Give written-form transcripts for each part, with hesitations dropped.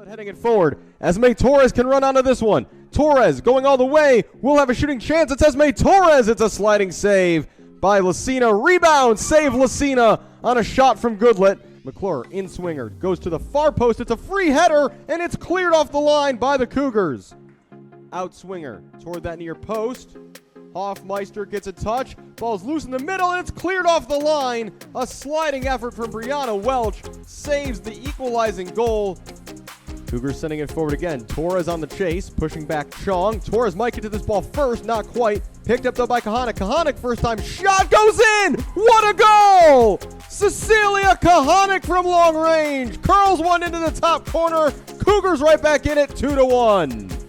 Heading it forward. Esme Torres can run onto this one. Torres going all the way. Will have a shooting chance. It's Esme Torres. It's a sliding save by Lucina. Rebound. Save Lucina on a shot from Goodlet. McClure in swinger. Goes to the far post. It's a free header, and it's cleared off the line by the Cougars. Out swinger toward that near post. Hoffmeister gets a touch. Ball's loose in the middle, and it's cleared off the line. A sliding effort from Brianna Welch saves the equalizing goal. Cougars sending it forward again. Torres on the chase, pushing back Chong. Torres might get to this ball first, not quite. Picked up though by Kahanik. Kahanik first time shot goes in! What a goal! Cecilia Kahanik from long range. Curls one into the top corner. Cougars right back in it, 2-1.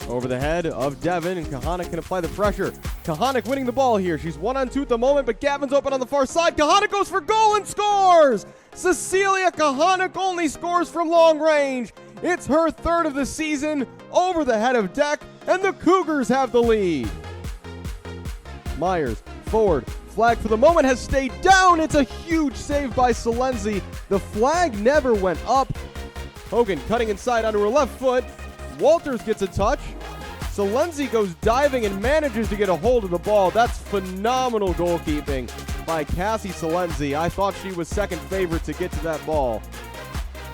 Over the head of Devin, and Kahanik can apply the pressure. Kahanik winning the ball here. She's 1-on-2 at the moment, but Gavin's open on the far side. Kahanik goes for goal and scores! Cecilia Kahanik only scores from long range. It's her third of the season over the head of deck, and the Cougars have the lead. Myers, forward. Flag for the moment has stayed down. It's a huge save by Salenzi. The flag never went up. Hogan cutting inside onto her left foot. Walters gets a touch. Salenzi goes diving and manages to get a hold of the ball. That's phenomenal goalkeeping by Cassie Salenzi. I thought she was second favorite to get to that ball.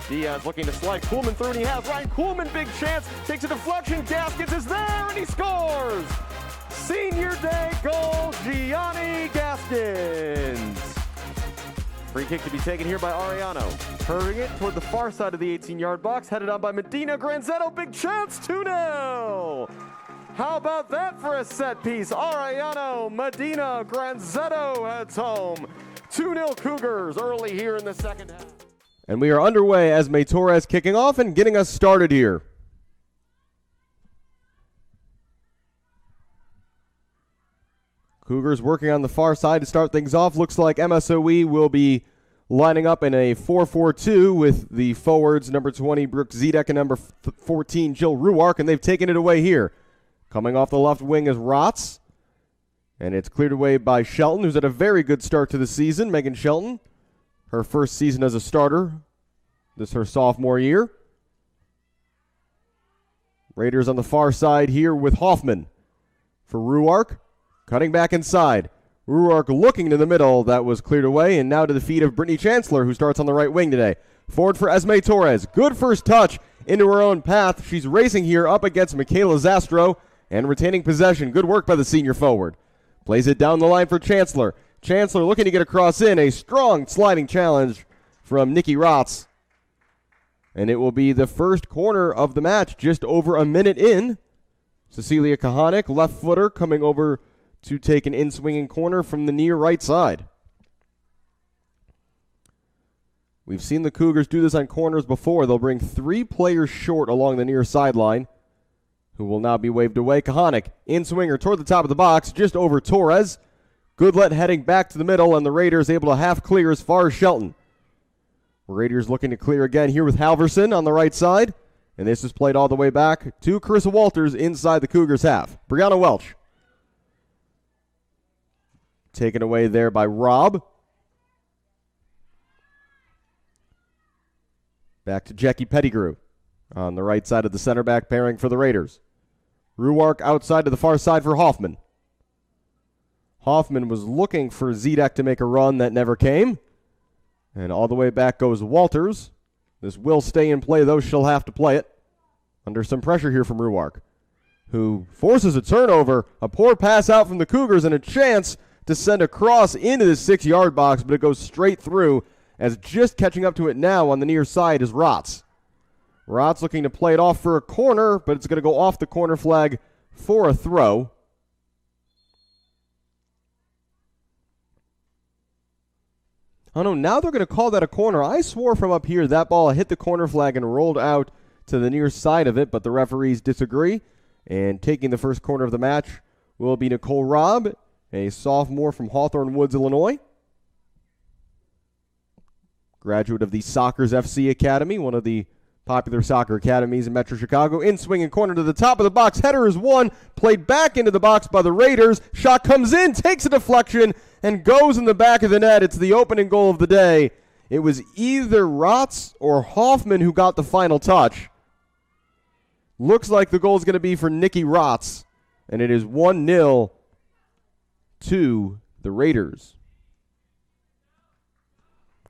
Diaz looking to slide Kuhlman through, and he has Ryan Kuhlman, big chance, takes a deflection, Gaskins is there, and he scores! Senior day goal, Gianni Gaskins. Free kick to be taken here by Ariano. Curving it toward the far side of the 18-yard box, headed on by Medina Granzetto, big chance, 2-0! How about that for a set piece? Ariano, Medina Granzetto heads home. 2-0 Cougars early here in the second half. And we are underway. Esme Torres kicking off and getting us started here. Cougars working on the far side to start things off. Looks like MSOE will be lining up in a 4-4-2 with the forwards number 20 Brooke Zedek and number 14 Jill Ruark, and they've taken it away here. Coming off the left wing is Rotz, and it's cleared away by Shelton, who's had a very good start to the season. Megan Shelton, her first season as a starter. This is her sophomore year. Raiders on the far side here with Hoffman for Ruark. Cutting back inside. Ruark looking to the middle. That was cleared away. And now to the feet of Brittany Chancellor, who starts on the right wing today. Forward for Esme Torres. Good first touch into her own path. She's racing here up against Michaela Zastro and retaining possession. Good work by the senior forward. Plays it down the line for Chancellor. Chancellor looking to get a cross in. A strong sliding challenge from Nikki Rotz. And it will be the first corner of the match, just over a minute in. Cecilia Kahanik, left footer, coming over to take an in-swinging corner from the near right side. We've seen the Cougars do this on corners before. They'll bring 3 players short along the near sideline, who will now be waved away. Kahanik, in-swinger toward the top of the box, just over Torres. Goodlet heading back to the middle, and the Raiders able to half clear as far as Shelton. Raiders looking to clear again here with Halverson on the right side. And this is played all the way back to Carissa Walters inside the Cougars half. Brianna Welch. Taken away there by Robb. Back to Jackie Pettigrew on the right side of the center back pairing for the Raiders. Ruark outside to the far side for Hoffman. Hoffman was looking for Zedek to make a run that never came. And all the way back goes Walters. This will stay in play, though. She'll have to play it. Under some pressure here from Ruark, who forces a turnover. A poor pass out from the Cougars and a chance to send a cross into the 6-yard box, but it goes straight through, as just catching up to it now on the near side is Rotz. Rotz looking to play it off for a corner, but it's going to go off the corner flag for a throw. Oh no, now they're going to call that a corner. I swore from up here that ball hit the corner flag and rolled out to the near side of it, but the referees disagree. And taking the first corner of the match will be Nicole Robb, a sophomore from Hawthorne Woods, Illinois. Graduate of the Sockers FC Academy, one of the popular soccer academies in Metro Chicago. In swinging corner to the top of the box. Header is won. Played back into the box by the Raiders. Shot comes in, takes a deflection, and goes in the back of the net. It's the opening goal of the day. It was either Rotz or Hoffman who got the final touch. Looks like the goal is going to be for Nicky Rotz, and it is 1-0 to the Raiders.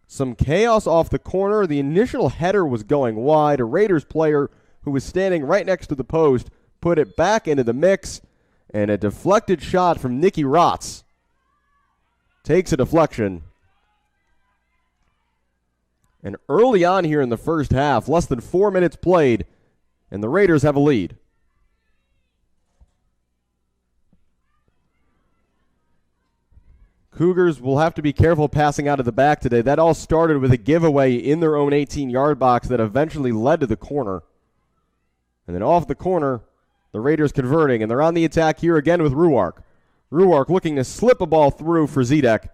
Some chaos off the corner. The initial header was going wide. A Raiders player who was standing right next to the post put it back into the mix, and a deflected shot from Nicky Rotz takes a deflection. And early on here in the first half, less than 4 minutes played, and the Raiders have a lead. Cougars will have to be careful passing out of the back today. That all started with a giveaway in their own 18-yard box that eventually led to the corner. And then off the corner, the Raiders converting, and they're on the attack here again with Ruark. Ruark looking to slip a ball through for Zedek,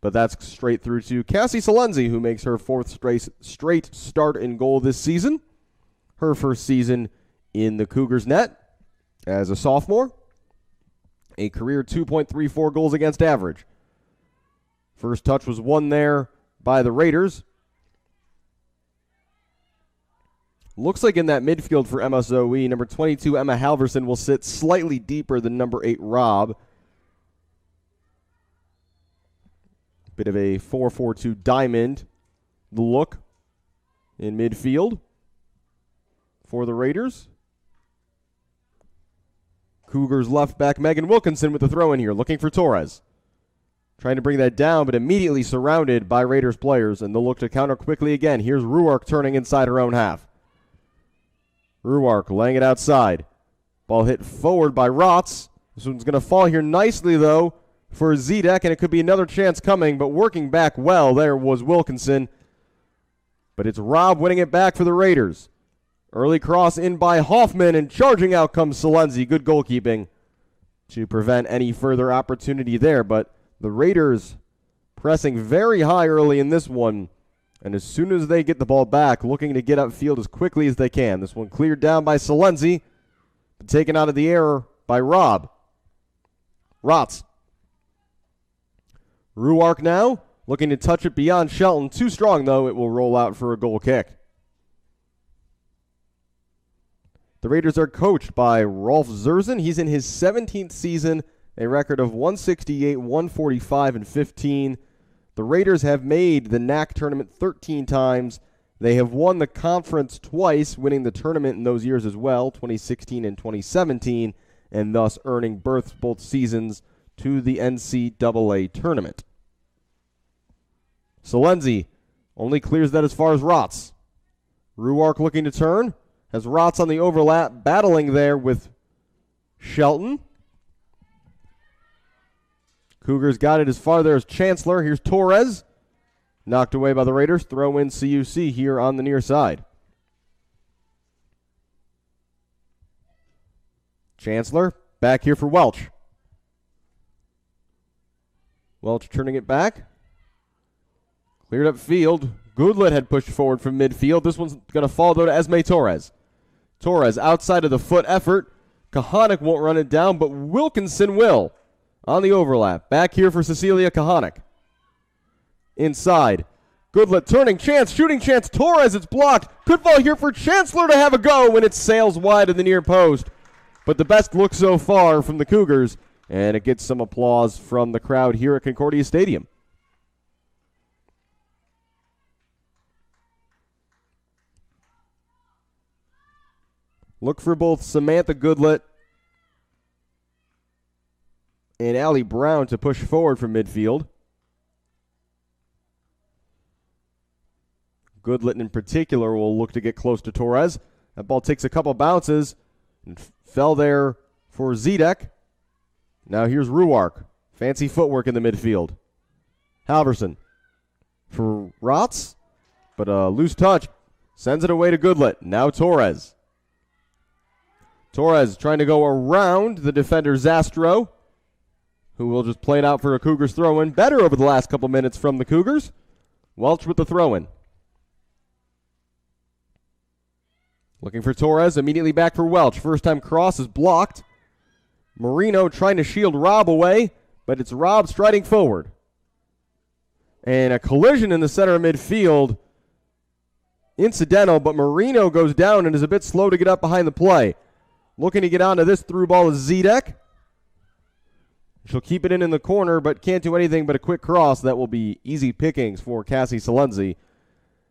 but that's straight through to Cassie Salenzi, who makes her fourth straight start in goal this season. Her first season in the Cougars' net as a sophomore. A career 2.34 goals against average. First touch was won there by the Raiders. Looks like in that midfield for MSOE, number 22, Emma Halverson, will sit slightly deeper than number 8, Rob. Bit of a 4-4-2 diamond look in midfield for the Raiders. Cougars left back Megan Wilkinson with the throw in here, looking for Torres. Trying to bring that down, but immediately surrounded by Raiders players, and they'll look to counter quickly again. Here's Ruark turning inside her own half. Ruark laying it outside. Ball hit forward by Rotz. This one's going to fall here nicely, though, for Zedek, and it could be another chance coming, but working back well there was Wilkinson. But it's Rob winning it back for the Raiders. Early cross in by Hoffman, and charging out comes Salenzi. Good goalkeeping to prevent any further opportunity there, but the Raiders pressing very high early in this one, and as soon as they get the ball back, looking to get upfield as quickly as they can. This one cleared down by Salenzi, but taken out of the air by Rob. Rotz. Ruark now, looking to touch it beyond Shelton. Too strong, though. It will roll out for a goal kick. The Raiders are coached by Rolf Zerzen. He's in his 17th season, a record of 168, 145, and 15. The Raiders have made the NAC tournament 13 times. They have won the conference twice, winning the tournament in those years as well, 2016 and 2017, and thus earning berths both seasons to the NCAA tournament. Salenzi only clears that as far as Rotz. Ruark looking to turn. Has Rotz on the overlap, battling there with Shelton. Cougars got it as far there as Chancellor. Here's Torres. Knocked away by the Raiders. Throw in CUC here on the near side. Chancellor back here for Welch. Welch turning it back. Cleared up field. Goodlet had pushed forward from midfield. This one's going to fall, though, to Esme Torres. Torres outside of the foot effort. Kahanik won't run it down, but Wilkinson will. On the overlap. Back here for Cecilia Kahanik. Inside. Goodlet turning chance, shooting chance. Torres, it's blocked. Could fall here for Chancellor to have a go when it sails wide of the near post. But the best look so far from the Cougars, and it gets some applause from the crowd here at Concordia Stadium. Look for both Samantha Goodlet and Allie Brown to push forward from midfield. Goodlet in particular will look to get close to Torres. That ball takes a couple bounces and fell there for Zedek. Now here's Ruark. Fancy footwork in the midfield. Halverson for Rotz, but a loose touch. Sends it away to Goodlet. Now Torres. Torres trying to go around the defender Zastro, who will just play it out for a Cougars throw-in. Better over the last couple minutes from the Cougars. Welch with the throw-in. Looking for Torres, immediately back for Welch. First time cross is blocked. Marino trying to shield Rob away, but it's Rob striding forward. And a collision in the center of midfield. Incidental, but Marino goes down and is a bit slow to get up behind the play. Looking to get onto this through ball is Zedek. She'll keep it in the corner, but can't do anything but a quick cross. That will be easy pickings for Cassie Salenzi.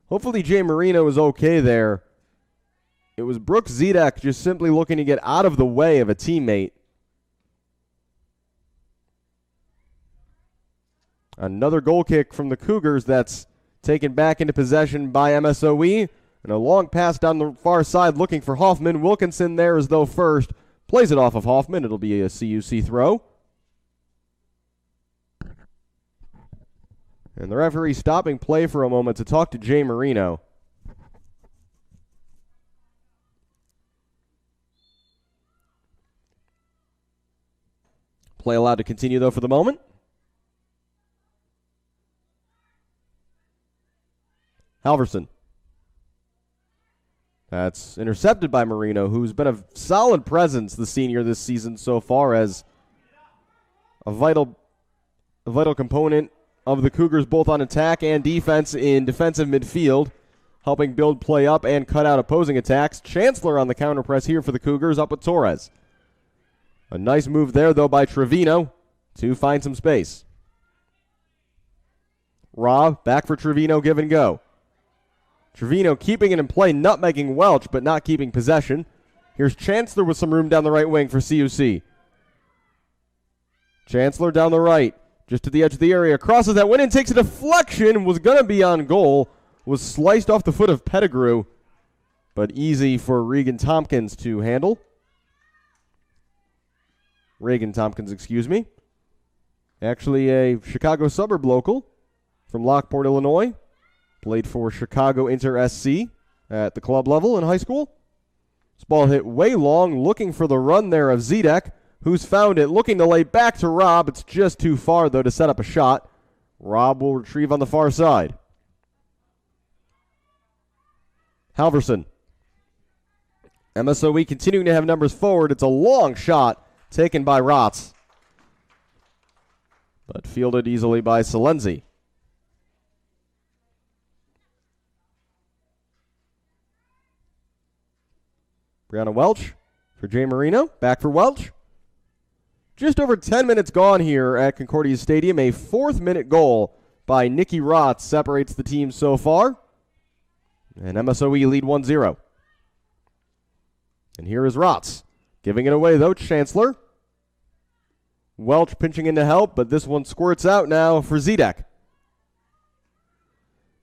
Hopefully Jay Marino is okay there. It was Brooke Zedek just simply looking to get out of the way of a teammate. Another goal kick from the Cougars that's taken back into possession by MSOE. And a long pass down the far side looking for Hoffman. Wilkinson there as though first. Plays it off of Hoffman. It'll be a CUC throw. And the referee stopping play for a moment to talk to Jay Marino. Play allowed to continue, though, for the moment. Halverson. That's intercepted by Marino, who's been a solid presence, the senior, this season so far, as a vital component of the Cougars, both on attack and defense in defensive midfield, helping build play up and cut out opposing attacks. Chancellor on the counter press here for the Cougars, up with Torres. A nice move there, though, by Trevino to find some space. Rob, back for Trevino, give and go. Trevino keeping it in play, nutmegging Welch, but not keeping possession. Here's Chancellor with some room down the right wing for CUC. Chancellor down the right, just to the edge of the area. Crosses that win and takes a deflection. Was going to be on goal. Was sliced off the foot of Pettigrew, but easy for Reagan Tompkins to handle. Reagan Tompkins, excuse me. Actually a Chicago suburb local from Lockport, Illinois. Played for Chicago Inter SC at the club level in high school. This ball hit way long, looking for the run there of Zedek, who's found it, looking to lay back to Rob. It's just too far, though, to set up a shot. Rob will retrieve on the far side. Halverson. MSOE continuing to have numbers forward. It's a long shot taken by Rotz, but fielded easily by Salenzi. Brianna Welch for Jay Marino. Back for Welch. Just over 10 minutes gone here at Concordia Stadium. A fourth-minute goal by Nikki Rotz separates the team so far. And MSOE lead 1-0. And here is Rotz. Giving it away, though, Chancellor. Welch pinching in to help, but this one squirts out now for Zedek.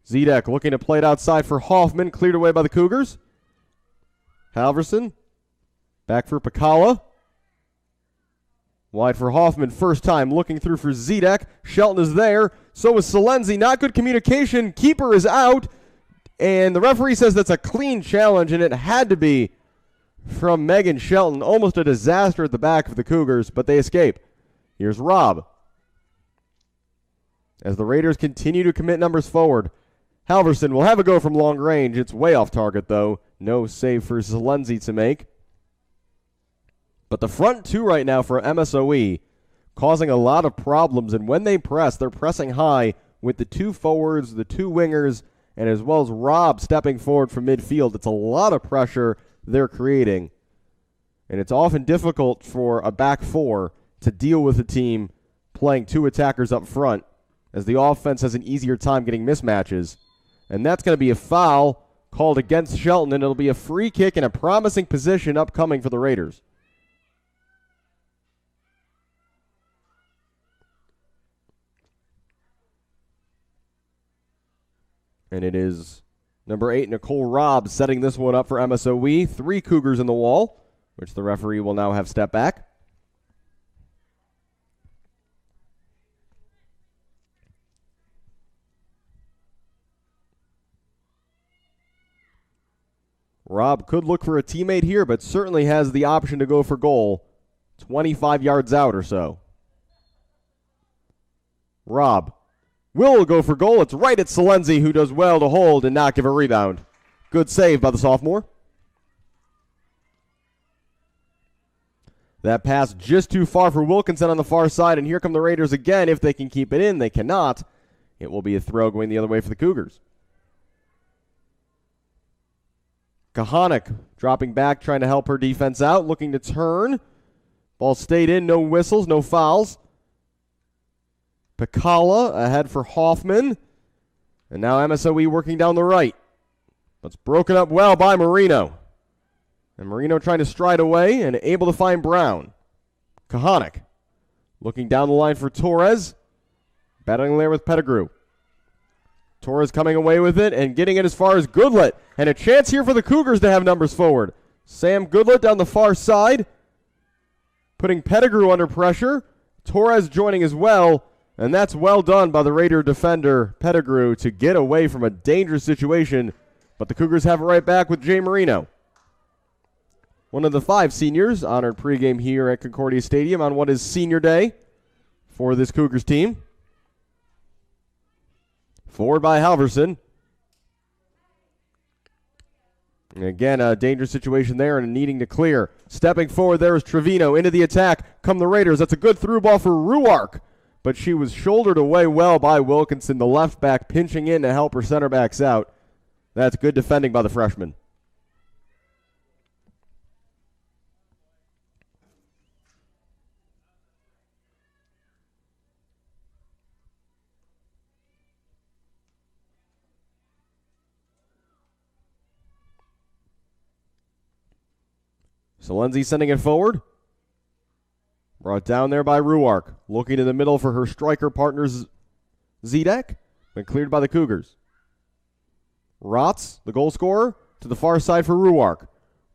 Zedek looking to play it outside for Hoffman. Cleared away by the Cougars. Halverson. Back for Pacala. Wide for Hoffman. First time looking through for Zedek. Shelton is there. So is Salenzi. Not good communication. Keeper is out. And the referee says that's a clean challenge, and it had to be from Megan Shelton. Almost a disaster at the back of the Cougars, but they escape. Here's Rob. As the Raiders continue to commit numbers forward, Halverson will have a go from long range. It's way off target, though. No save for Salenzi to make. But the front two right now for MSOE causing a lot of problems, and when they press, they're pressing high with the two forwards, the two wingers, and as well as Rob stepping forward from midfield. It's a lot of pressure they're creating, and it's often difficult for a back four to deal with a team playing two attackers up front, as the offense has an easier time getting mismatches. And that's going to be a foul called against Shelton, and it'll be a free kick and a promising position upcoming for the Raiders. And it is number 8, Nicole Robb, setting this one up for MSOE. 3 Cougars in the wall, which the referee will now have step back. Robb could look for a teammate here, but certainly has the option to go for goal 25 yards out or so. Robb will go for goal. It's right at Salenzi, who does well to hold and not give a rebound. Good save by the sophomore. That pass just too far for Wilkinson on the far side, and here come the Raiders again. If they can keep it in, they cannot. It will be a throw going the other way for the Cougars. Kahanik dropping back, trying to help her defense out, looking to turn. Ball stayed in, no whistles, no fouls. Pacala ahead for Hoffman. And now MSOE working down the right. But it's broken up well by Marino. And Marino trying to stride away and able to find Brown. Kahanik looking down the line for Torres. Battling there with Pettigrew. Torres coming away with it and getting it as far as Goodlet. And a chance here for the Cougars to have numbers forward. Sam Goodlet down the far side, putting Pettigrew under pressure. Torres joining as well. And that's well done by the Raider defender, Pettigrew, to get away from a dangerous situation. But the Cougars have it right back with Jay Marino. One of the 5 seniors honored pregame here at Concordia Stadium on what is senior day for this Cougars team. Forward by Halverson. And again, a dangerous situation there and needing to clear. Stepping forward there is Trevino into the attack. Come the Raiders. That's a good through ball for Ruark. But she was shouldered away well by Wilkinson, the left back, pinching in to help her center backs out. That's good defending by the freshman. Salenzi sending it forward. Brought down there by Ruark. Looking in the middle for her striker partners, Zedek, but cleared by the Cougars. Rotz, the goal scorer, to the far side for Ruark.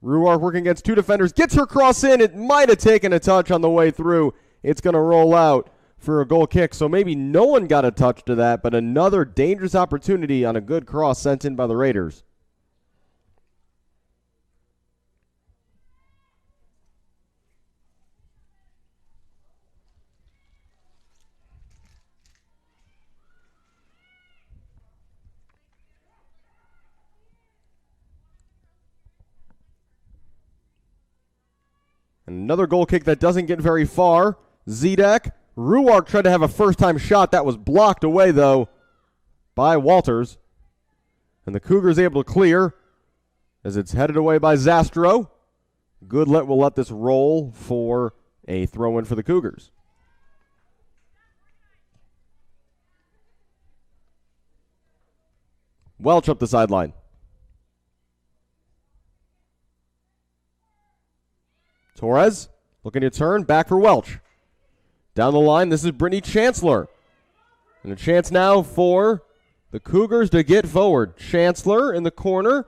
Ruark working against 2 defenders. Gets her cross in. It might have taken a touch on the way through. It's going to roll out for a goal kick. So maybe no one got a touch to that, but another dangerous opportunity on a good cross sent in by the Raiders. Another goal kick that doesn't get very far. Zedek. Ruark tried to have a first-time shot. That was blocked away, though, by Walters. And the Cougars able to clear as it's headed away by Zastro. Goodlet will let this roll for a throw-in for the Cougars. Welch up the sideline. Torres looking to turn, back for Welch. Down the line, this is Brittany Chancellor. And a chance now for the Cougars to get forward. Chancellor in the corner,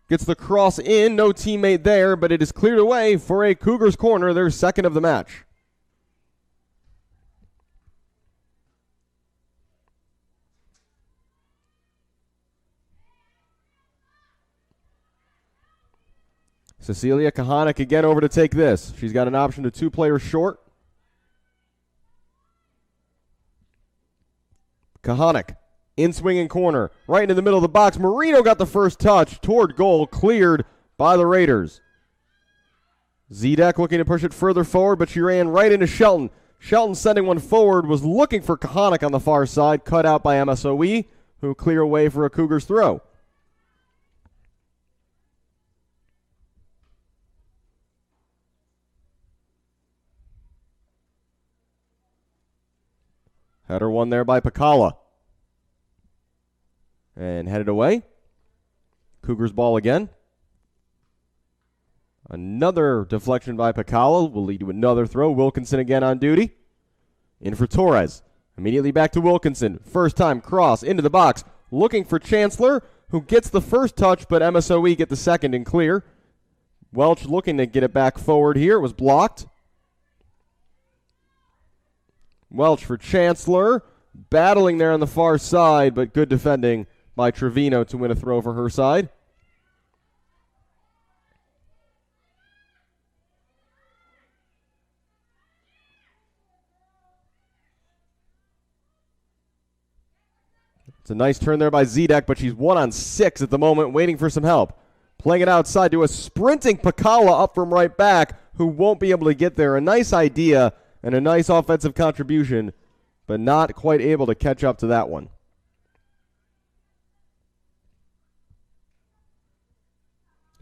gets the cross in, no teammate there, but it is cleared away for a Cougars corner, their second of the match. Cecilia Kahanik again over to take this. She's got an option to 2 players short. Kahanik in swinging corner, right into the middle of the box. Marino got the first touch toward goal, cleared by the Raiders. Zedek looking to push it further forward, but she ran right into Shelton. Shelton sending one forward, was looking for Kahanik on the far side, cut out by MSOE, who clear away for a Cougars throw. Header one there by Pacala. And headed away. Cougars ball again. Another deflection by Pacala will lead to another throw. Wilkinson again on duty. In for Torres. Immediately back to Wilkinson. First time cross into the box. Looking for Chancellor, who gets the first touch, but MSOE get the second and clear. Welch looking to get it back forward here. It was blocked. Welch for Chancellor, battling there on the far side, but good defending by Trevino to win a throw for her side. It's a nice turn there by Zedek, but she's 1-on-6 at the moment, waiting for some help. Playing it outside to a sprinting Pacala up from right back, who won't be able to get there. A nice idea and a nice offensive contribution, but not quite able to catch up to that one.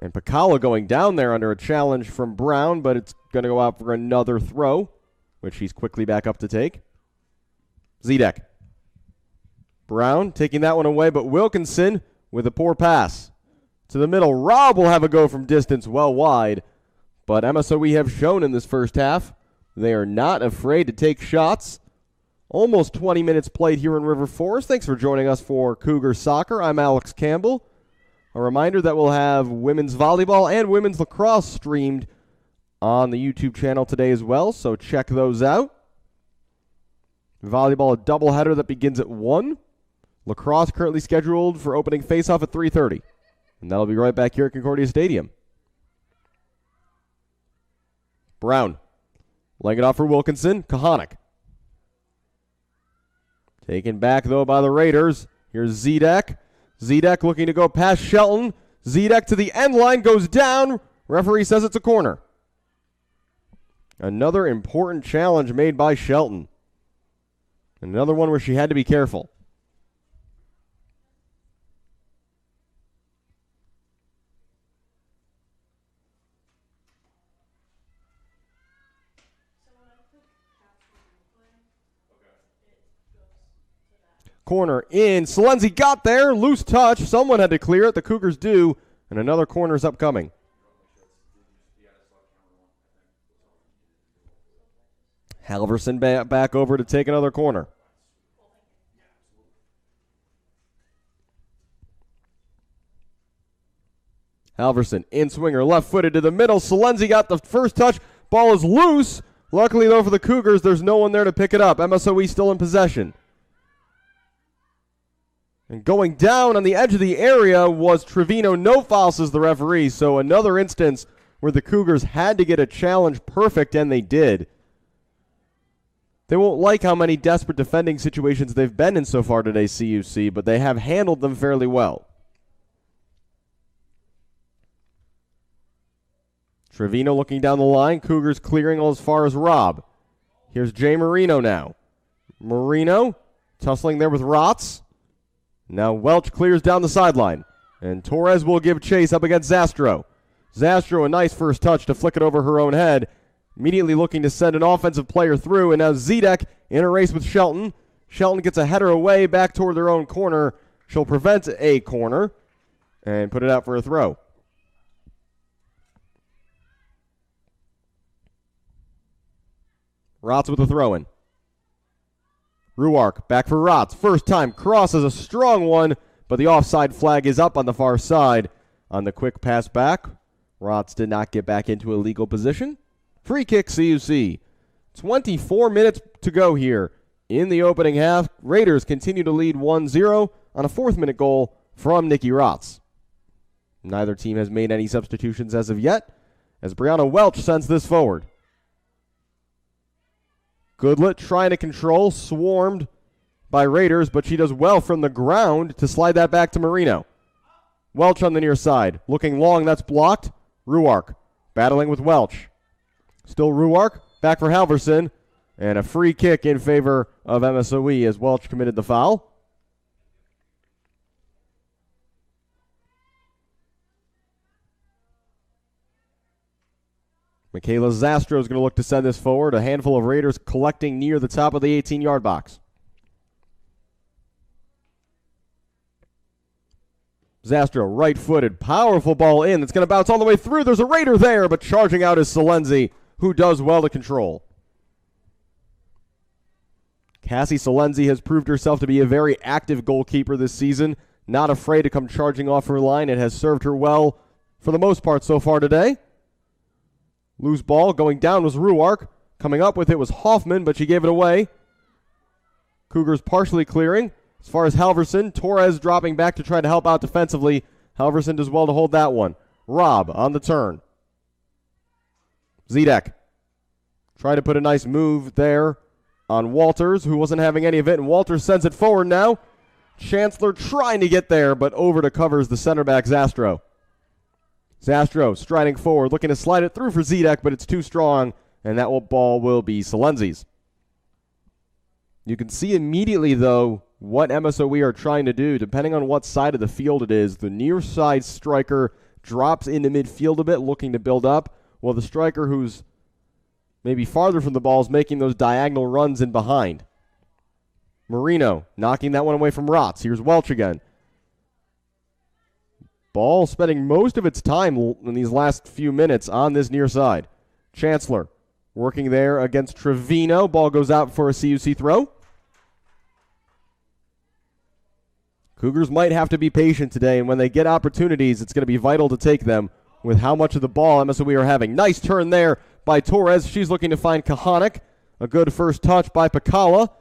And Pacala going down there under a challenge from Brown, but it's going to go out for another throw, which he's quickly back up to take. Zedek. Brown taking that one away, but Wilkinson with a poor pass. To the middle, Robb will have a go from distance well wide, but MSOE have shown in this first half they are not afraid to take shots. Almost 20 minutes played here in River Forest. Thanks for joining us for Cougar Soccer. I'm Alex Campbell. A reminder that we'll have women's volleyball and women's lacrosse streamed on the YouTube channel today as well, so check those out. Volleyball, a doubleheader that begins at 1. Lacrosse currently scheduled for opening faceoff at 3:30. And that'll be right back here at Concordia Stadium. Brown. Laying it off for Wilkinson. Kahanik. Taken back, though, by the Raiders. Here's Zedek. Zedek looking to go past Shelton. Zedek to the end line. Goes down. Referee says it's a corner. Another important challenge made by Shelton. Another one where she had to be careful. Corner in. Salenzi got there. Loose touch. Someone had to clear it. The Cougars do. And another corner is upcoming. Halverson back over to take another corner. Halverson in swinger. Left-footed to the middle. Salenzi got the first touch. Ball is loose. Luckily, though, for the Cougars, there's no one there to pick it up. MSOE still in possession. And going down on the edge of the area was Trevino. No foul, says the referee. So another instance where the Cougars had to get a challenge perfect, and they did. They won't like how many desperate defending situations they've been in so far today, CUC, but they have handled them fairly well. Trevino looking down the line. Cougars clearing as far as Robb. Here's Jay Marino now. Marino tussling there with Rotz. Now Welch clears down the sideline. And Torres will give chase up against Zastro. Zastro, a nice first touch to flick it over her own head. Immediately looking to send an offensive player through. And now Zedek in a race with Shelton. Shelton gets a header away back toward their own corner. She'll prevent a corner and put it out for a throw. Rotz with a throw-in. Ruark back for Rotz. First time cross is a strong one, but the offside flag is up on the far side. On the quick pass back, Rotz did not get back into a legal position. Free kick, CUC. 24 minutes to go here in the opening half. Raiders continue to lead 1-0 on a fourth-minute goal from Nikki Rotz. Neither team has made any substitutions as of yet, as Brianna Welch sends this forward. Goodlet trying to control, swarmed by Raiders, but she does well from the ground to slide that back to Marino. Welch on the near side. Looking long, that's blocked. Ruark battling with Welch. Still Ruark, back for Halverson, and a free kick in favor of MSOE as Welch committed the foul. Michaela Zastro is going to look to send this forward. A handful of Raiders collecting near the top of the 18-yard box. Zastro, right-footed, powerful ball in. It's going to bounce all the way through. There's a Raider there, but charging out is Salenzi, who does well to control. Cassie Salenzi has proved herself to be a very active goalkeeper this season, not afraid to come charging off her line. It has served her well for the most part so far today. Loose ball going down was Ruark. Coming up with it was Hoffman, but she gave it away. Cougars partially clearing. As far as Halverson, Torres dropping back to try to help out defensively. Halverson does well to hold that one. Robb on the turn. Zedek. Try to put a nice move there on Walters, who wasn't having any of it, and Walters sends it forward now. Chancellor trying to get there, but over to covers the center back, Zastro. Zastro striding forward, looking to slide it through for Zedek, but it's too strong, and that ball will be Salenzi's. You can see immediately, though, what MSOE are trying to do, depending on what side of the field it is. The near side striker drops into midfield a bit, looking to build up, while the striker who's maybe farther from the ball is making those diagonal runs in behind. Marino knocking that one away from Rotz. Here's Welch again. Ball spending most of its time in these last few minutes on this near side. Chancellor working there against Trevino. Ball goes out for a CUC throw. Cougars might have to be patient today, and when they get opportunities, it's going to be vital to take them with how much of the ball MSOE are having. Nice turn there by Torres. She's looking to find Kahanik. A good first touch by Pacala.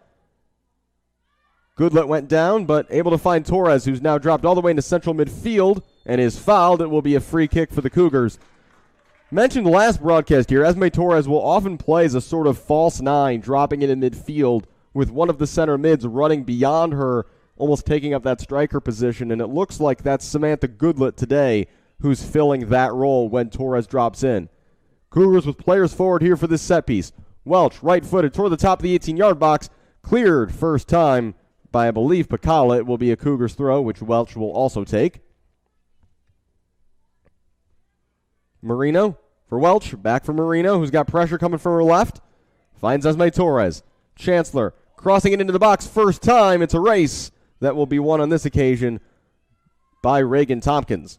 Goodlet went down, but able to find Torres, who's now dropped all the way into central midfield and is fouled. It will be a free kick for the Cougars. Mentioned last broadcast here, Esme Torres will often play as a sort of false nine, dropping it in midfield with one of the center mids running beyond her, almost taking up that striker position, and it looks like that's Samantha Goodlet today who's filling that role when Torres drops in. Cougars with players forward here for this set piece. Welch, right-footed toward the top of the 18-yard box, cleared first time by, I believe, Pacala. It will be a Cougars throw, which Welch will also take. Marino for Welch, back for Marino, who's got pressure coming from her left. Finds Esme Torres. Chancellor crossing it into the box first time. It's a race that will be won on this occasion by Reagan Tompkins.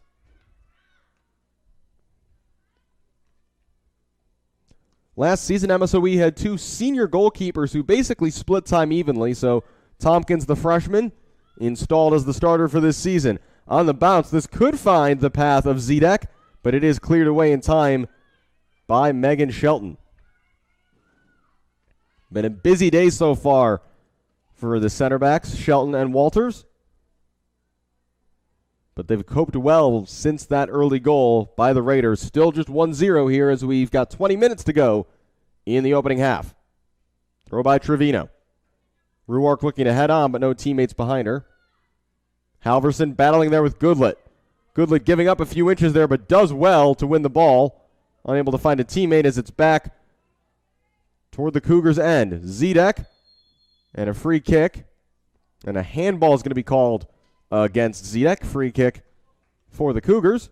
Last season, MSOE had two senior goalkeepers who basically split time evenly, so Tompkins, the freshman, installed as the starter for this season. On the bounce, this could find the path of Zedek, but it is cleared away in time by Megan Shelton. Been a busy day so far for the center backs, Shelton and Walters. But they've coped well since that early goal by the Raiders. Still just 1-0 here as we've got 20 minutes to go in the opening half. Throw by Trevino. Ruark looking to head on, but no teammates behind her. Halverson battling there with Goodlet. Goodlet giving up a few inches there, but does well to win the ball. Unable to find a teammate as it's back toward the Cougars' end. Zedek and a free kick. And a handball is going to be called against Zedek. Free kick for the Cougars.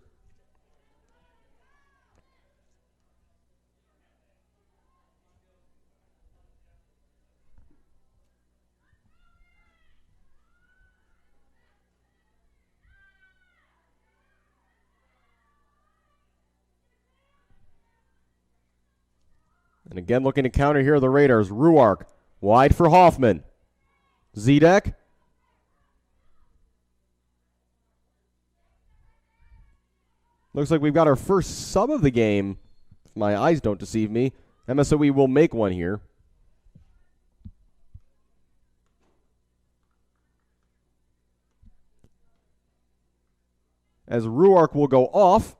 And again, looking to counter here, the Raiders. Ruark, wide for Hoffman. Zedek. Looks like we've got our first sub of the game. If my eyes don't deceive me. MSOE will make one here. As Ruark will go off.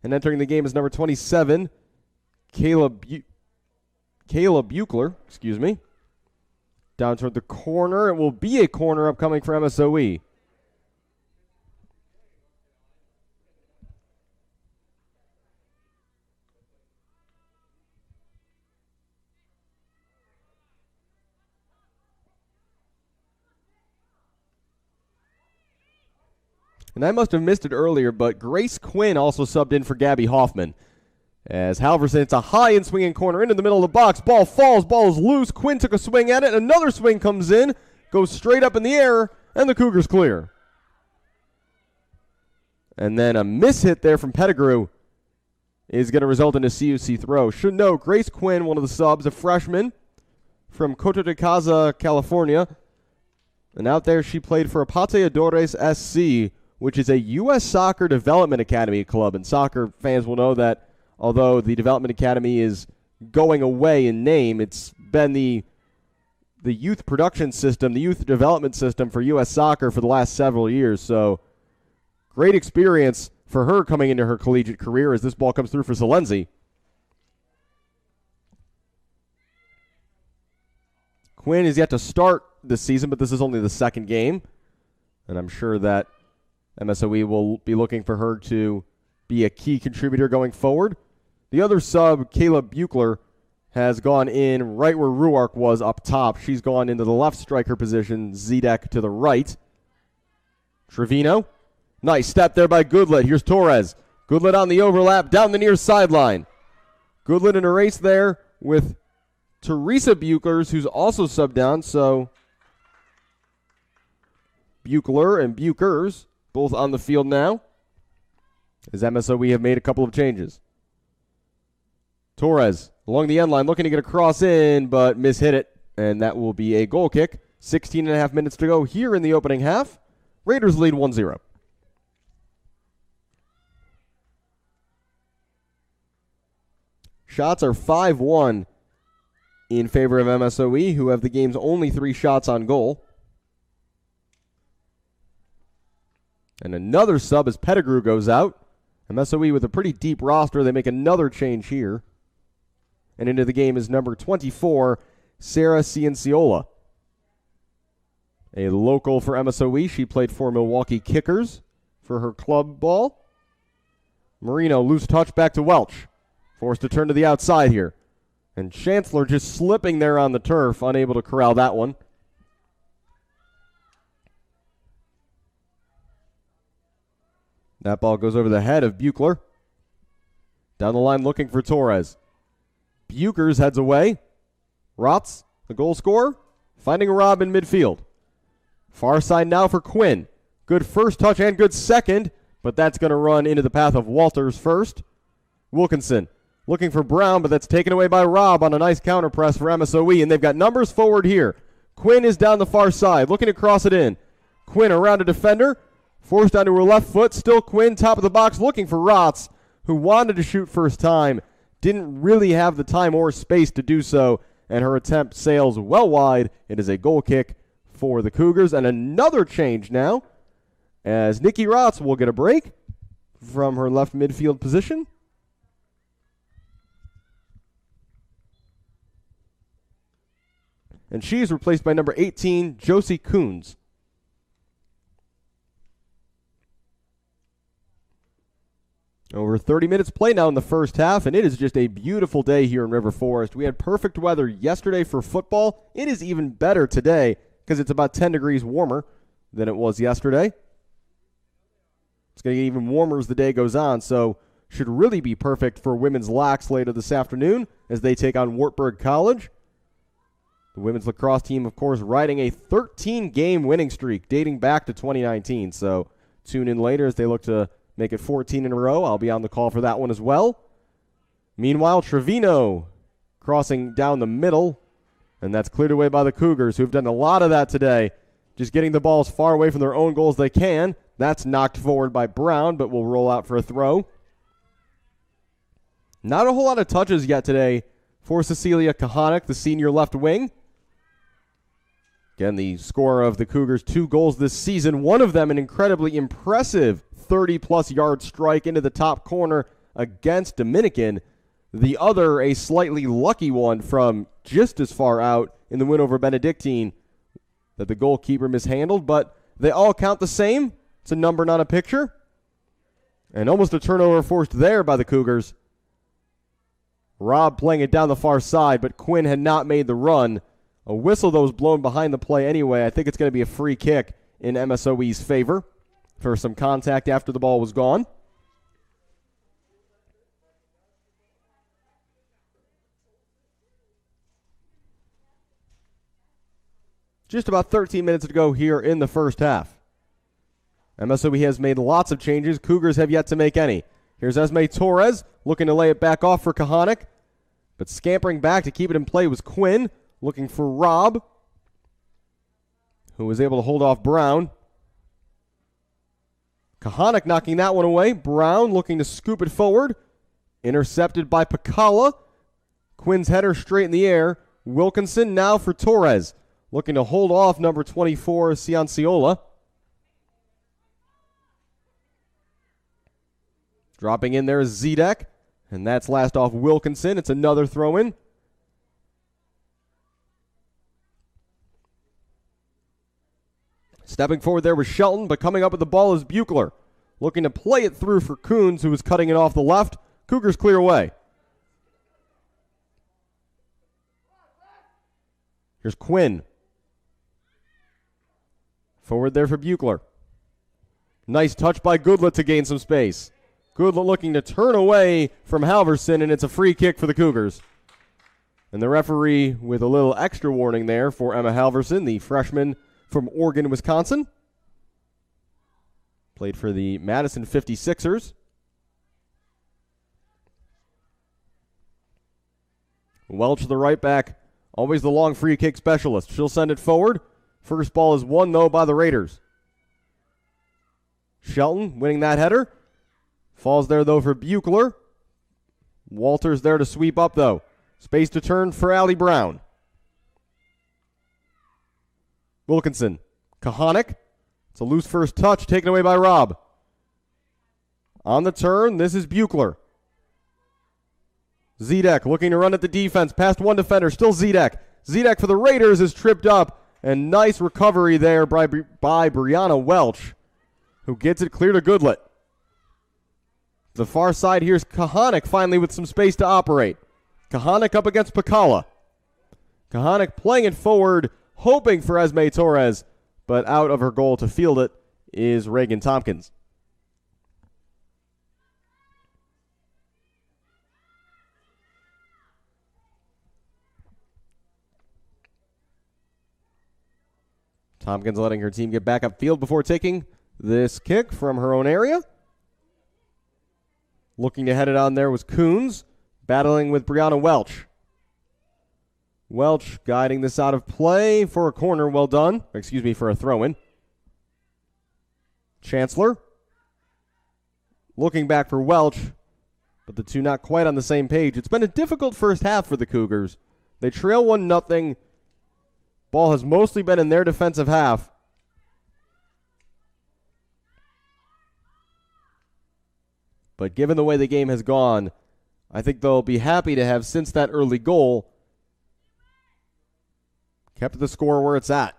And entering the game is number 27, Kayla Buchler, Down toward the corner. It will be a corner upcoming for MSOE. And I must have missed it earlier, but Grace Quinn also subbed in for Gabby Hoffman. As Halverson, it's a high and swinging corner into the middle of the box. Ball falls, ball is loose. Quinn took a swing at it. Another swing comes in, goes straight up in the air, and the Cougars clear. And then a miss hit there from Pettigrew is going to result in a CUC throw. Should know, Grace Quinn, one of the subs, a freshman from Coto de Casa, California. And out there she played for Pateadores SC, which is a U.S. Soccer Development Academy club. And soccer fans will know that although the Development Academy is going away in name, it's been the youth production system, the youth development system for U.S. soccer for the last several years. So great experience for her coming into her collegiate career as this ball comes through for Salenzi. Quinn is yet to start this season, but this is only the second game. And I'm sure that MSOE will be looking for her to be a key contributor going forward. The other sub, Kayla Buchler, has gone in right where Ruark was up top. She's gone into the left striker position, Zedek to the right. Trevino. Nice step there by Goodlet. Here's Torres. Goodlet on the overlap down the near sideline. Goodlet in a race there with Teresa Buchlers, who's also subbed down. So Buchler and Buchers both on the field now, as MSOE have made a couple of changes. Torres along the end line looking to get a cross in, but mishit it, and that will be a goal kick. 16 and a half minutes to go here in the opening half. Raiders lead 1-0. Shots are 5-1 in favor of MSOE, who have the game's only 3 shots on goal. And another sub as Pettigrew goes out. MSOE with a pretty deep roster. They make another change here. And into the game is number 24, Sarah Cianciola. A local for MSOE. She played for Milwaukee Kickers for her club ball. Marino, loose touch back to Welch. Forced to turn to the outside here. And Chancellor just slipping there on the turf, unable to corral that one. That ball goes over the head of Buchler. Down the line looking for Torres. Buchers heads away. Rotz, the goal scorer, finding a Rob in midfield. Far side now for Quinn. Good first touch and good second, but that's going to run into the path of Walters first. Wilkinson looking for Brown, but that's taken away by Rob on a nice counter press for MSOE, and they've got numbers forward here. Quinn is down the far side, looking to cross it in. Quinn around a defender, forced onto her left foot. Still Quinn, top of the box, looking for Rotz, who wanted to shoot first time. Didn't really have the time or space to do so, and her attempt sails well wide. It is a goal kick for the Cougars, and another change now, as Nikki Rotz will get a break from her left midfield position. And she's replaced by number 18, Josie Coons. Over 30 minutes play now in the first half, and it is just a beautiful day here in River Forest. We had perfect weather yesterday for football. It is even better today because it's about 10 degrees warmer than it was yesterday. It's going to get even warmer as the day goes on, so should really be perfect for women's lax later this afternoon as they take on Wartburg College. The women's lacrosse team, of course, riding a 13-game winning streak dating back to 2019, so tune in later as they look to make it 14 in a row. I'll be on the call for that one as well. Meanwhile, Trevino crossing down the middle, and that's cleared away by the Cougars, who have done a lot of that today, just getting the ball as far away from their own goal as they can. That's knocked forward by Brown, but will roll out for a throw. Not a whole lot of touches yet today for Cecilia Kahanik, the senior left wing. Again, the scorer of the Cougars' 2 goals this season, one of them an incredibly impressive 30-plus yard strike into the top corner against Dominican. The other, a slightly lucky one from just as far out in the win over Benedictine that the goalkeeper mishandled, but they all count the same. It's a number, not a picture. And almost a turnover forced there by the Cougars. Rob playing it down the far side, but Quinn had not made the run. A whistle, though, was blown behind the play anyway. I think it's going to be a free kick in MSOE's favor for some contact after the ball was gone. Just about 13 minutes to go here in the first half. MSOE has made lots of changes. Cougars have yet to make any. Here's Esme Torres looking to lay it back off for Kahanik, but scampering back to keep it in play was Quinn, looking for Rob, who was able to hold off Brown. Kahanik knocking that one away. Brown looking to scoop it forward. Intercepted by Pacala. Quinn's header straight in the air. Wilkinson now for Torres, looking to hold off number 24, Cianciola. Dropping in there is Zedek, and that's last off Wilkinson. It's another throw-in. Stepping forward there was Shelton, but coming up with the ball is Buchler. Looking to play it through for Coons, who was cutting it off the left. Cougars clear away. Here's Quinn. Forward there for Buchler. Nice touch by Goodlet to gain some space. Goodlet looking to turn away from Halverson, and it's a free kick for the Cougars. And the referee with a little extra warning there for Emma Halverson, the freshman from Oregon, Wisconsin. Played for the Madison 56ers. Welch, the right back, always the long free kick specialist. She'll send it forward. First ball is won, though, by the Raiders. Shelton winning that header. Falls there, though, for Buechler. Walters there to sweep up, though. Space to turn for Allie Brown. Wilkinson. Kahanik. It's a loose first touch taken away by Robb. On the turn, this is Buechler. Zedek looking to run at the defense. Past one defender, still Zedek. Zedek for the Raiders is tripped up. And nice recovery there by Brianna Welch, who gets it clear to Goodlet. The far side, here's Kahanik finally with some space to operate. Kahanik up against Pakala. Kahanik playing it forward, hoping for Esme Torres, but out of her goal to field it is Reagan Tompkins. Tompkins letting her team get back upfield before taking this kick from her own area. Looking to head it on there was Coons, battling with Brianna Welch. Welch guiding this out of play for a corner. Well done. Excuse me, for a throw-in. Chancellor looking back for Welch, but the two not quite on the same page. It's been a difficult first half for the Cougars. They trail 1-0. Ball has mostly been in their defensive half. But given the way the game has gone, I think they'll be happy to have, since that early goal, kept the score where it's at.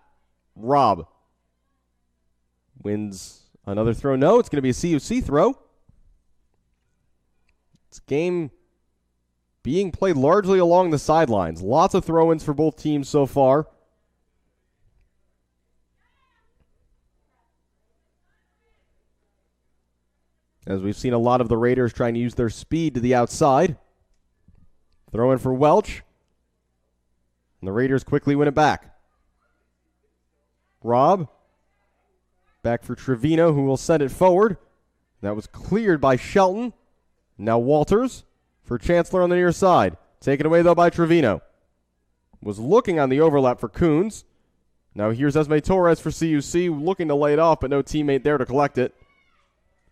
Robb wins another throw. No, it's going to be a CUC throw. It's a game being played largely along the sidelines. Lots of throw-ins for both teams so far. As we've seen a lot of the Raiders trying to use their speed to the outside. Throw in for Welch. And the Raiders quickly win it back. Robb. Back for Trevino, who will send it forward. That was cleared by Shelton. Now Walters for Chancellor on the near side. Taken away, though, by Trevino. Was looking on the overlap for Coons. Now here's Esme Torres for CUC, looking to lay it off, but no teammate there to collect it.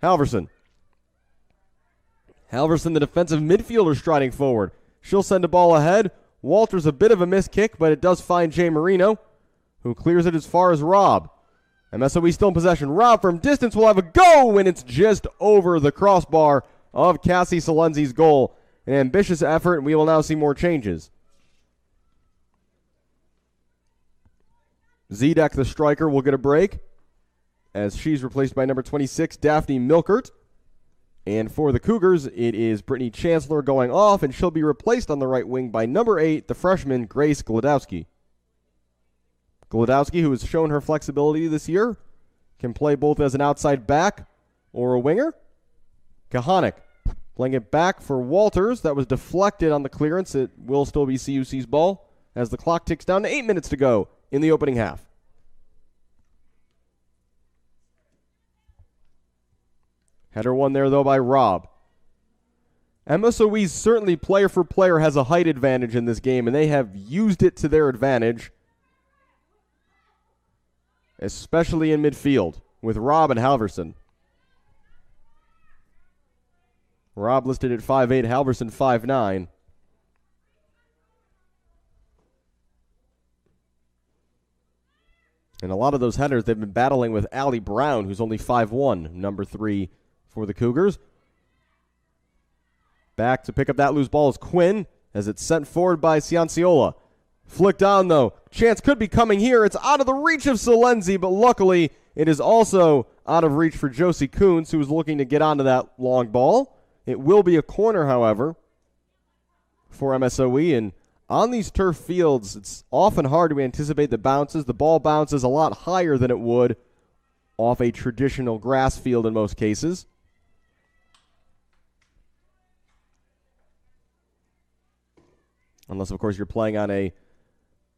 Halverson. Halverson, the defensive midfielder, striding forward. She'll send a ball ahead. Walters, a bit of a missed kick, but it does find Jay Marino, who clears it as far as Robb. MSOE still in possession. Robb from distance will have a go, and it's just over the crossbar of Cassie Salenzi's goal. An ambitious effort, and we will now see more changes. Zedek, the striker, will get a break, as she's replaced by number 26, Daphne Milkert. And for the Cougars, it is Brittany Chancellor going off, and she'll be replaced on the right wing by number 8, the freshman, Grace Glodowski. Glodowski, who has shown her flexibility this year, can play both as an outside back or a winger. Kahanik playing it back for Walters. That was deflected on the clearance. It will still be CUC's ball as the clock ticks down to 8 minutes to go in the opening half. Header won there, though, by Robb. MSOE certainly player for player has a height advantage in this game, and they have used it to their advantage, especially in midfield with Robb and Halverson. Robb listed at 5'8", Halverson 5'9". And a lot of those headers, they've been battling with Allie Brown, who's only 5'1", number 3 for the Cougars. Back to pick up that loose ball is Quinn, as it's sent forward by Cianciola. Flicked on, though. Chance could be coming here. It's out of the reach of Salenzi, but luckily it is also out of reach for Josie Coons, who is looking to get onto that long ball. It will be a corner, however, for MSOE, and on these turf fields, it's often hard to anticipate the bounces. The ball bounces a lot higher than it would off a traditional grass field in most cases. Unless, of course, you're playing on a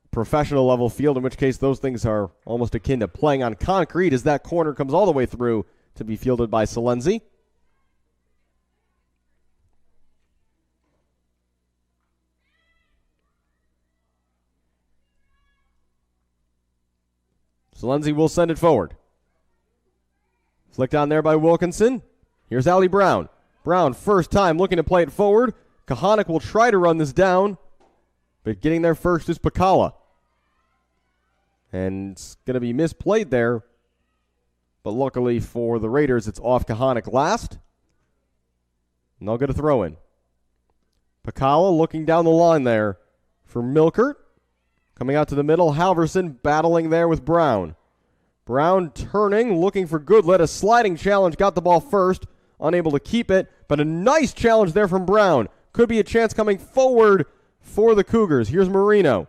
professional level field, in which case those things are almost akin to playing on concrete as that corner comes all the way through to be fielded by Salenzi. Salenzi will send it forward. Flicked on there by Wilkinson. Here's Allie Brown. Brown, first time looking to play it forward. Kahanik will try to run this down, but getting there first is Pakala. And it's going to be misplayed there, but luckily for the Raiders, it's off Kahanik last. And they'll get a throw in. Pakala looking down the line there for Milkert. Coming out to the middle, Halverson battling there with Brown. Brown turning, looking for Goodlet. A sliding challenge, got the ball first, unable to keep it, but a nice challenge there from Brown. Could be a chance coming forward for the Cougars. Here's Marino.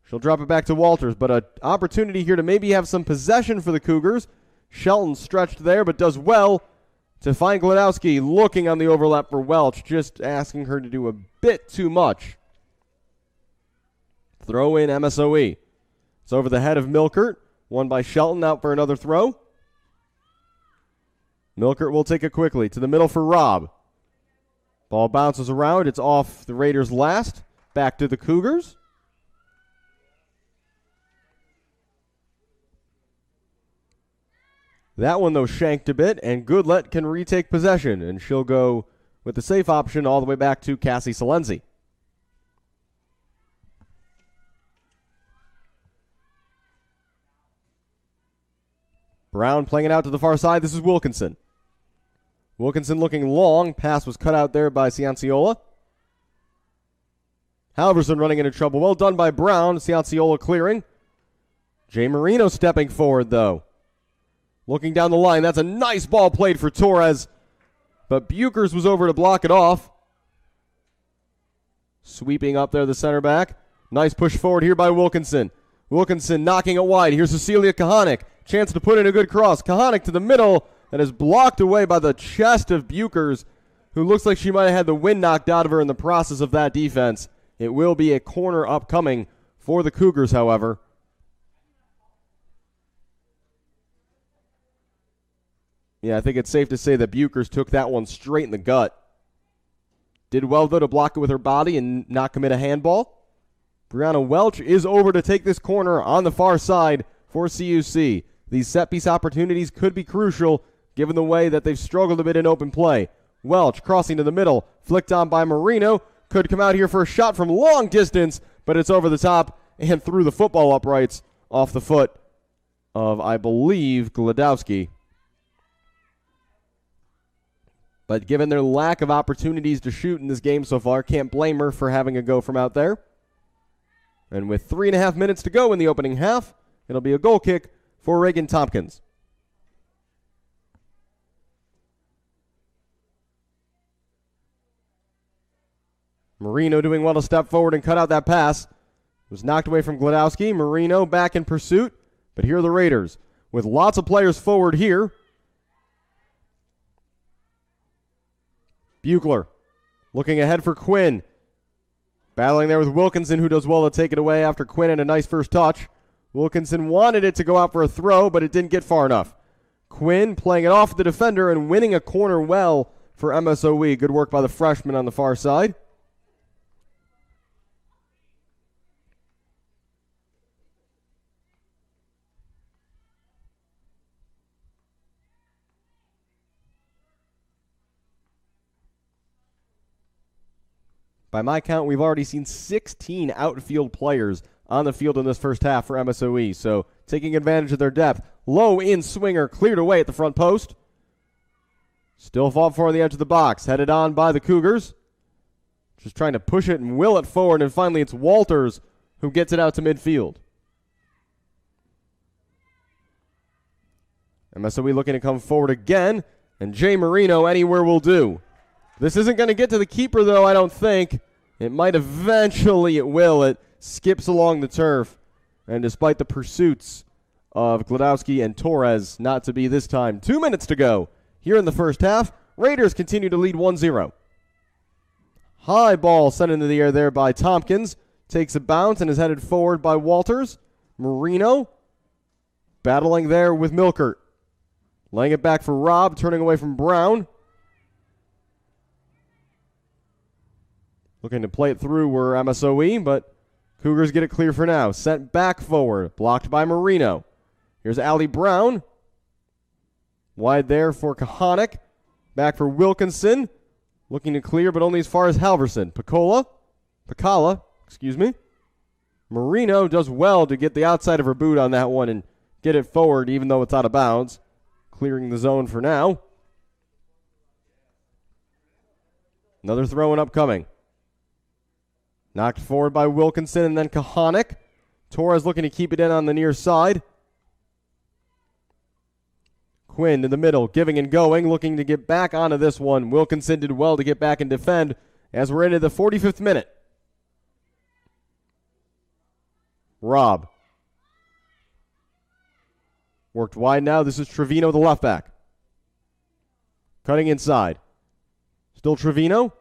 She'll drop it back to Walters, but an opportunity here to maybe have some possession for the Cougars. Shelton stretched there, but does well to find Glodowski looking on the overlap for Welch, just asking her to do a bit too much. Throw in MSOE. It's over the head of Milkert. Won by Shelton, out for another throw. Milkert will take it quickly to the middle for Robb. Ball bounces around. It's off the Raiders last. Back to the Cougars. That one, though, shanked a bit, and Goodlet can retake possession, and she'll go with the safe option all the way back to Cassie Salenzi. Brown playing it out to the far side. This is Wilkinson. Wilkinson looking long. Pass was cut out there by Cianciola. Halverson running into trouble. Well done by Brown. Cianciola clearing. Jay Marino stepping forward, though. Looking down the line. That's a nice ball played for Torres. But Bukers was over to block it off. Sweeping up there, the center back. Nice push forward here by Wilkinson. Wilkinson knocking it wide. Here's Cecilia Kahanik. Chance to put in a good cross. Kahanik to the middle. That is blocked away by the chest of Bukers, who looks like she might have had the wind knocked out of her in the process of that defense. It will be a corner upcoming for the Cougars, however. Yeah, I think it's safe to say that Bukers took that one straight in the gut. Did well, though, to block it with her body and not commit a handball. Brianna Welch is over to take this corner on the far side for CUC. These set-piece opportunities could be crucial, given the way that they've struggled a bit in open play. Welch crossing to the middle, flicked on by Marino. Could come out here for a shot from long distance, but it's over the top and through the football uprights off the foot of, I believe, Glodowski. But given their lack of opportunities to shoot in this game so far, can't blame her for having a go from out there. And with 3.5 minutes to go in the opening half, it'll be a goal kick for Reagan Tompkins. Marino doing well to step forward and cut out that pass. It was knocked away from Glodowski. Marino back in pursuit. But here are the Raiders with lots of players forward here. Buechler looking ahead for Quinn. Battling there with Wilkinson, who does well to take it away after Quinn had a nice first touch. Wilkinson wanted it to go out for a throw, but it didn't get far enough. Quinn playing it off the defender and winning a corner well for MSOE. Good work by the freshman on the far side. By my count, we've already seen 16 outfield players on the field in this first half for MSOE, so taking advantage of their depth. Low in swinger, cleared away at the front post. Still fought for on the edge of the box, headed on by the Cougars. Just trying to push it and will it forward, and finally it's Walters who gets it out to midfield. MSOE looking to come forward again, and Jay Marino anywhere will do. This isn't going to get to the keeper, though, I don't think. It might eventually, it will. It skips along the turf. And despite the pursuits of Glodowski and Torres. Not to be this time. 2 minutes to go here in the first half. Raiders continue to lead 1-0. High ball sent into the air there by Tompkins. Takes a bounce and is headed forward by Walters. Marino battling there with Milkert. Laying it back for Robb, turning away from Brown. Looking to play it through were MSOE, but Cougars get it clear for now. Sent back forward, blocked by Marino. Here's Ali Brown. Wide there for Kahanik. Back for Wilkinson. Looking to clear, but only as far as Halverson. Pacala, Marino does well to get the outside of her boot on that one and get it forward, even though it's out of bounds. Clearing the zone for now. Another throw-in upcoming. Knocked forward by Wilkinson and then Kahanik. Torres looking to keep it in on the near side. Quinn in the middle, giving and going, looking to get back onto this one. Wilkinson did well to get back and defend as we're into the 45th minute. Robb. Worked wide now. This is Trevino, the left back. Cutting inside. Still Trevino.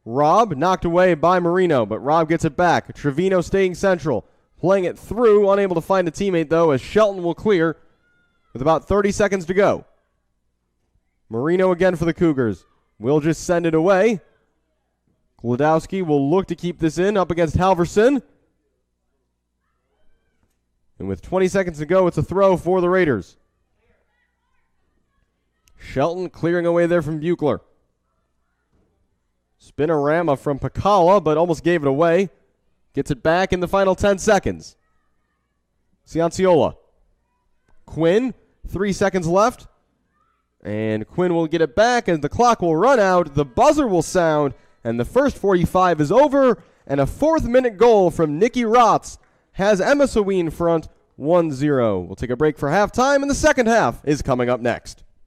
Robb knocked away by Marino, but Robb gets it back. Trevino staying central. Playing it through, unable to find a teammate though, as Shelton will clear with about 30 seconds to go. Marino again for the Cougars. Will just send it away. Glodowski will look to keep this in up against Halverson. And with 20 seconds to go, it's a throw for the Raiders. Shelton clearing away there from Buechler. Spinorama from Pacala, but almost gave it away. Gets it back in the final 10 seconds. Cianciola. Quinn, 3 seconds left. And Quinn will get it back, and the clock will run out. The buzzer will sound, and the first 45 is over. And a 4th-minute goal from Nikki Rotz has MSOE in front 1-0. We'll take a break for halftime, and the second half is coming up next.